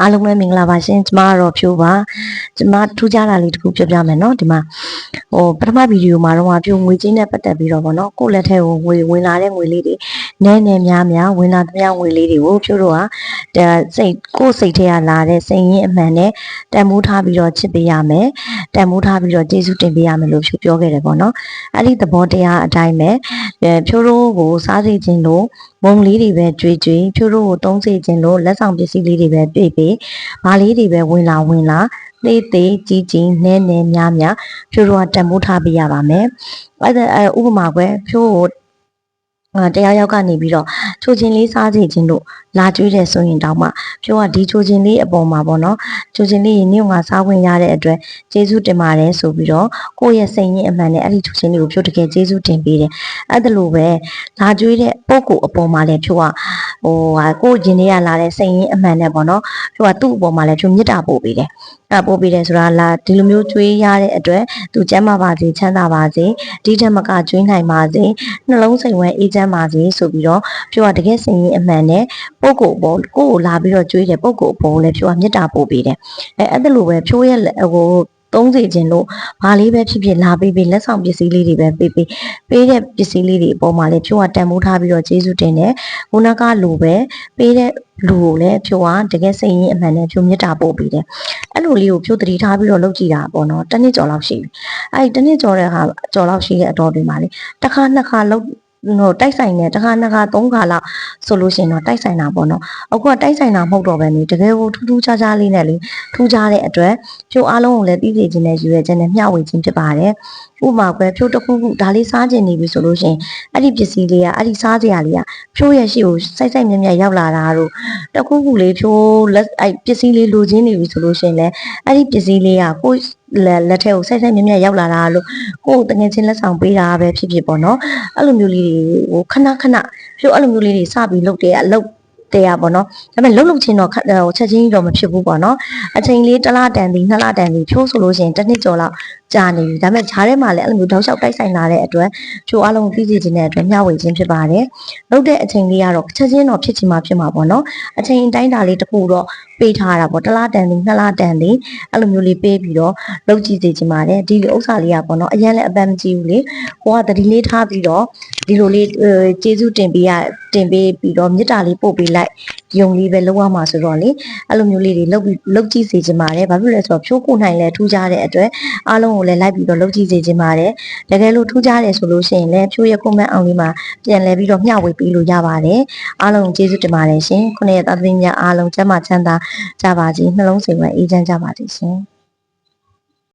အားလုံးပဲမင်္ဂလာပါရှင်ကျမကတော့ဖြိုးပါကျမထူးခြားတာလေးတစ်ခုပြောပြမယ်เนาะဒီမှာပထမဗီဒီယိုမှာတော့ဖြိုးငွေကြေးနဲ့ပတ်သက်ပြီးတော့ဗောနော်ကိုယ့်လက်ထဲကိုငွေဝင်လာတဲ့ငွေလေးတွေနည်းနည်းများများဝင်လာသမျှငွေလေးတွေကိုဖြိုးတို့ကကိုယ့်စိတ်ထဲကလာတဲ့စိတ်ရင်းအမှန်နဲ့တန်ဖိုးထားပြီးတော့ချစ်ပေးရမယ်တန်ဖိုးထားပြီးတော့ကျေးဇူးတင်ပေးရမယ်လို့ဖြိုးပြောခဲ့တယ်ဗောနော်အဲ့ဒီသဘောတရားအတိုင်းပဲဖြိုးတို့ကိုစားစေခြင်းလို့မုံလေးတွေပဲကြွေးကြွေးဖြိုးတို့ကိုသုံးစေခြင်းလို့လက်ဆောင်ပစ္စည်းလေးတွေပဲပြည့်ပေးဘာလေးတွေပဲဝင်လာသေးသေးကြီးကြီးနဲနဲများများဖြိုးတို့ကတန်ဖိုးထားပေးရပါမယ်အဲ့ဒါဥပမာကွယ်ဖြိုးကိုတယောက်ကနေပြီးတော့ချိုချင်းလေးစားစီခြင်းလို့လာကျွေးတယ်ဆိုရင်တောင်မှဖြိုးကဒီချိုချင်းလေးအပေါ်မှာပေါ့နော်ချိုချင်းလေးညငါစားဝင်ရတဲ့အတွက်ကျေးဇူးတင်ပါတယ်ဆိုပြီးတော့ကိုယ့်ရဲ့စိတ်ရင်းအမှန်နဲ့အဲ့ဒီချိုချင်းလေးကိုဖြိုးတကယ်ကျေးဇူးတင်ပေးတယ်အဲ့ဒါလိုပဲလာကျွေးတဲ့ပုံကိုအပေါ်မှာလည်းဖြိုးကကိုယ့်ရင်ထဲကလာတဲ့စိတ်ရင်းအမှန်နဲ့ပေါ့နော်ဖြိုးကသူ့အပေါ်မှာလည်းဖြိုးမြတ်တာပို့ပေးတယ်ပို့ပေးတယ်ဆိုတာလာဒီလိုမျိုးကျွေးရတဲ့အတွက်သူကျမ်းမာပါစေချမ်းသာပါစေဒီထက်မကကျွေးနိုင်ပါစေနှလုံးစိမ်ဝဲအေးချမ်းပါစေဆိုပြီးတော့ဖြိုးကတကယ်စိတ်ရင်းအမှန်နဲ့ပုဂ္ဂိုလ်အပေါ်ကိုလာပြီးတော့ကျွေးတယ်ပုဂ္ဂိုလ်အပေါ်ကိုလည်းဖြိုးကမြတ်တာပို့ပေးတယ်အဲ့ဒါလိုပဲဖြိုးရဲ့သုံးစေခြင်းလို့ဘာလေးပဲဖြစ်ဖြစ်လာပေးလက်ဆောင်ပစ္စည်းလေးတွေပဲပေးတဲ့ပစ္စည်းလေးတွေအပေါ်မှာလည်းဖြိုးကတန်ဖိုးထားပြီးတော့ကျေးဇူးတင်တယ်ခုနကလိုပဲပေးတဲ့လူကိုလည်းဖြိုးကတကယ်စိတ်ရင်းအမှန်နဲ့ဖြိုးမြတ်တာပို့ပေးတယ်အဲ့လိုလေးကိုဖြိုးသတိထားပြီးတော့လုပ်ကြည့်တာပေါ့နော်တစ်နှစ်ကျော်လောက်ရှိပြီအဲ့တစ်နှစ်ကျော်တဲ့ဟာကျော်လောက်ရှိတဲ့အတော်တွေမှာလေတစ်ခါနှစ်ခါလုပ်တိုက်ဆိုင်နေတစ်ခါနှစ်ခါသုံးခါလောက်ဆိုလို့ရှိရင်တော့တိုက်ဆိုင်တာပေါ့နော်အခုကတိုက်ဆိုင်တာမဟုတ်တော့ပဲနေတကယ်ကိုထူးထူးခြားခြားလေးနဲ့လေထူးခြားတဲ့အတွက်ဖြိုးအားလုံးကိုလည်းသိစေခြင်းနဲ့ယူရခြင်းနဲ့မျှဝေခြင်းဖြစ်ပါတယ်ဥပမာကွယ်ဖြိုးတစ်ခုခုဒါလေးစားခြင်းနေပြီဆိုလို့ရှိရင်အဲ့ဒီပစ္စည်းလေးကအဲ့ဒီစားစရာလေးကဖြိုးရဲ့ရှိကိုစိုက်မြက်ရောက်လာတာတို့တစ်ခုခုလေးဖြိုးအဲ့ပစ္စည်းလေးလိုချင်နေပြီဆိုလို့ရှိရင်လည်းအဲ့ဒီပစ္စည်းလေးကကိုလက်ထဲကိုစိုက်မြက်ရောက်လာတာလို့ကိုယ်တငယ်ချင်းလက်ဆောင်ပေးတာပဲဖြစ်ပေါ့နော်အဲ့လိုမျိုးလေးတွေကိုခဏဖြိုးအဲ့လိုမျိုးလေးတွေစပြီးလုပ်တရားပေါ့နော်ဒါပေမဲ့လှုပ်ချင်းတော့ချက်ချင်းတော့မဖြစ်ဘူးပေါ့နော်အချိန်လေးတစ်လတန်သည်နှစ်လတန်သည်ဖြိုးဆိုလို့ရှိရင်တစ်နှစ်ကျော်လောက်ကြာနေပြီဒါပေမဲ့ဈားထဲမှာလည်းအဲ့လိုမျိုးတောက်လျှောက်တိုက်ဆိုင်လာတဲ့အတွက်ဖြိုးအားလုံးသိစေခြင်းတဲ့အတွက်မျှဝေခြင်းဖြစ်ပါတယ်လှုပ်တဲ့အချိန်လေးကတော့ချက်ချင်းတော့ဖြစ်ချင်မှဖြစ်မှာပေါ့နော်အချိန်တိုင်းတာလေးတစ်ခုတော့ပေးထားတာပေါ့တစ်လတန်သည်နှစ်လတန်သည်အဲ့လိုမျိုးလေးပေးပြီးတော့လုပ်ကြည့်စေခြင်းပါတယ်ဒီလိုဥစ္စာလေးကပေါ့နော်အရင်လည်းအပန်းမကြည့်ဘူးလေကိုကသတိလေးထားပြီးတော့ဒီလိုလေးကျေးဇူးတင်ပေးပြီးတော့မေတ္တာလေးပို့ပေးလိုက်ယုံလေးပဲလောက်ရမှာဆိုတော့လေအဲ့လိုမျိုးလေးတွေလုပ်ကြည့်စေခြင်းပါတယ်ဘာဖြစ်လဲဆိုတော့ဖြိုးကိုနိုင်လဲထူးခြားတဲ့အတွက်အားလုံးကိုလည်းလိုက်ပြီးတော့လုပ်ကြည့်စေခြင်းပါတယ်တကယ်လို့ထူးခြားတယ်ဆိုလို့ရှိရင်လည်းဖြိုးရဲ့ comment အောင်လေးမှာပြန်လဲပြီးတော့မျှဝေပေးလို့ရပါတယ်အားလုံးကျေးဇူးတင်ပါတယ်ရှင်ခုနေ့သားသမီးများအားလုံးကျန်းမာချမ်းသာကြပါစေနှလုံးစိမ်ဝဲအေးချမ်းကြပါစေရှင်